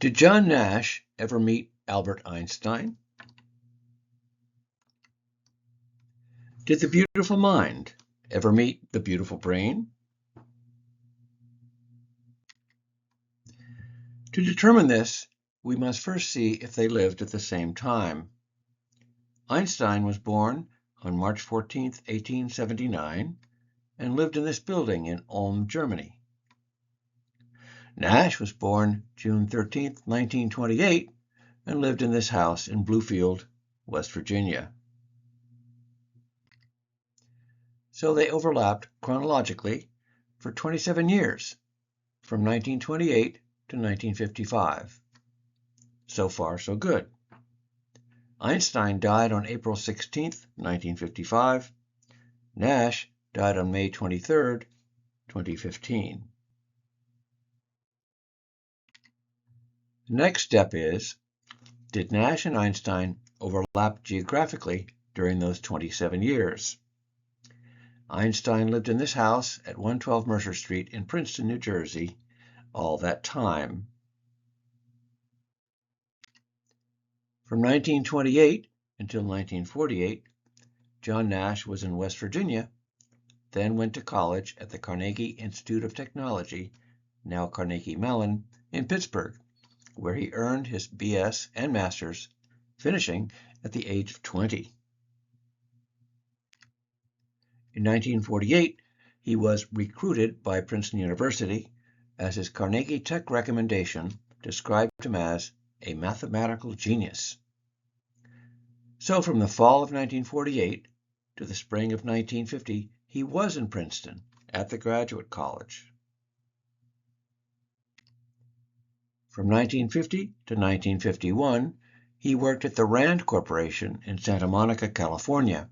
Did John Nash ever meet Albert Einstein? Did the beautiful mind ever meet the beautiful brain? To determine this, we must first see if they lived at the same time. Einstein was born on March 14, 1879, and lived in this building in Ulm, Germany. Nash was born June 13, 1928, and lived in this house in Bluefield, West Virginia. So they overlapped chronologically for 27 years, from 1928 to 1955. So far, so good. Einstein died on April 16, 1955. Nash died on May 23, 2015. The next step is, did Nash and Einstein overlap geographically during those 27 years? Einstein lived in this house at 112 Mercer Street in Princeton, New Jersey, all that time. From 1928 until 1948, John Nash was in West Virginia, then went to college at the Carnegie Institute of Technology, now Carnegie Mellon, in Pittsburgh, where he earned his BS and Master's, finishing at the age of 20. In 1948, he was recruited by Princeton University, as his Carnegie Tech recommendation described him as a mathematical genius. So from the fall of 1948 to the spring of 1950, he was in Princeton at the graduate college. From 1950 to 1951, he worked at the Rand Corporation in Santa Monica, California,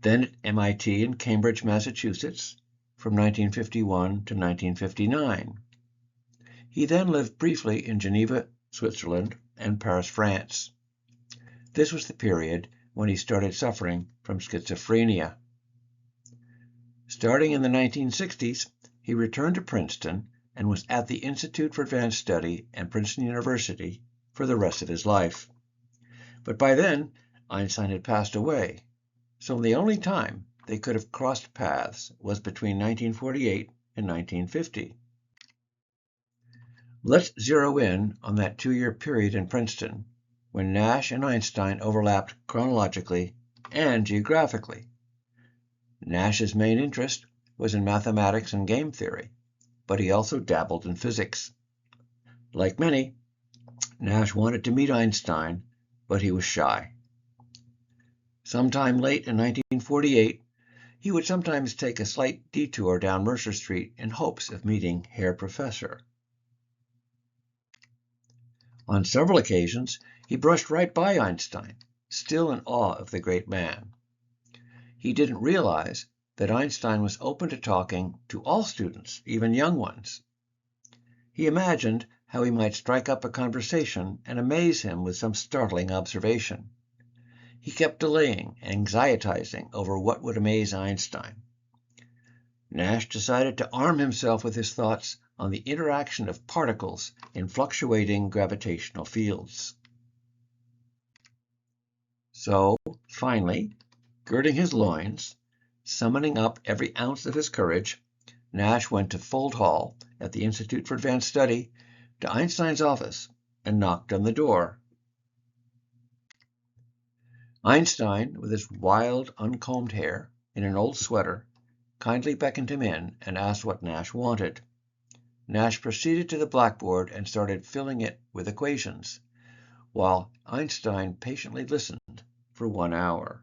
then at MIT in Cambridge, Massachusetts, from 1951 to 1959. He then lived briefly in Geneva, Switzerland, and Paris, France. This was the period when he started suffering from schizophrenia. Starting in the 1960s, he returned to Princeton and was at the Institute for Advanced Study and Princeton University for the rest of his life. But by then, Einstein had passed away, so the only time they could have crossed paths was between 1948 and 1950. Let's zero in on that 2-year period in Princeton when Nash and Einstein overlapped chronologically and geographically. Nash's main interest was in mathematics and game theory, but he also dabbled in physics. Like many, Nash wanted to meet Einstein, but he was shy. Sometime late in 1948, he would sometimes take a slight detour down Mercer Street in hopes of meeting Herr Professor. On several occasions, he brushed right by Einstein, still in awe of the great man. He didn't realize that Einstein was open to talking to all students, even young ones. He imagined how he might strike up a conversation and amaze him with some startling observation. He kept delaying, anxietizing over what would amaze Einstein. Nash decided to arm himself with his thoughts on the interaction of particles in fluctuating gravitational fields. So, finally, girding his loins, summoning up every ounce of his courage, Nash went to Fold Hall at the Institute for Advanced Study to Einstein's office and knocked on the door. Einstein, with his wild, uncombed hair, in an old sweater, kindly beckoned him in and asked what Nash wanted. Nash proceeded to the blackboard and started filling it with equations, while Einstein patiently listened for 1 hour.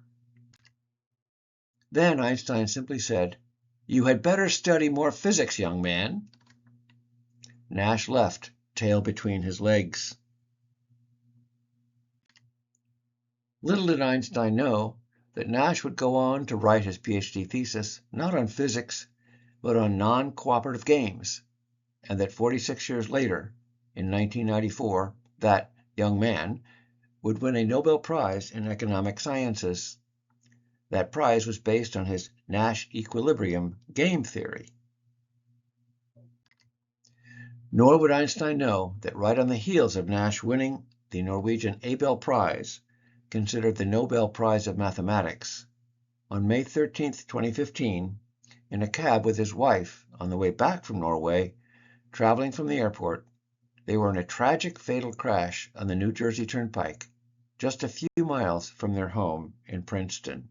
Then Einstein simply said, "You had better study more physics, young man." Nash left, tail between his legs. Little did Einstein know that Nash would go on to write his PhD thesis not on physics, but on non-cooperative games, and that 46 years later, in 1994, that young man would win a Nobel Prize in economic sciences. That prize was based on his Nash equilibrium game theory. Nor would Einstein know that right on the heels of Nash winning the Norwegian Abel Prize, considered the Nobel Prize of Mathematics, on May 13, 2015, in a cab with his wife on the way back from Norway, traveling from the airport, they were in a tragic fatal crash on the New Jersey Turnpike, just a few miles from their home in Princeton.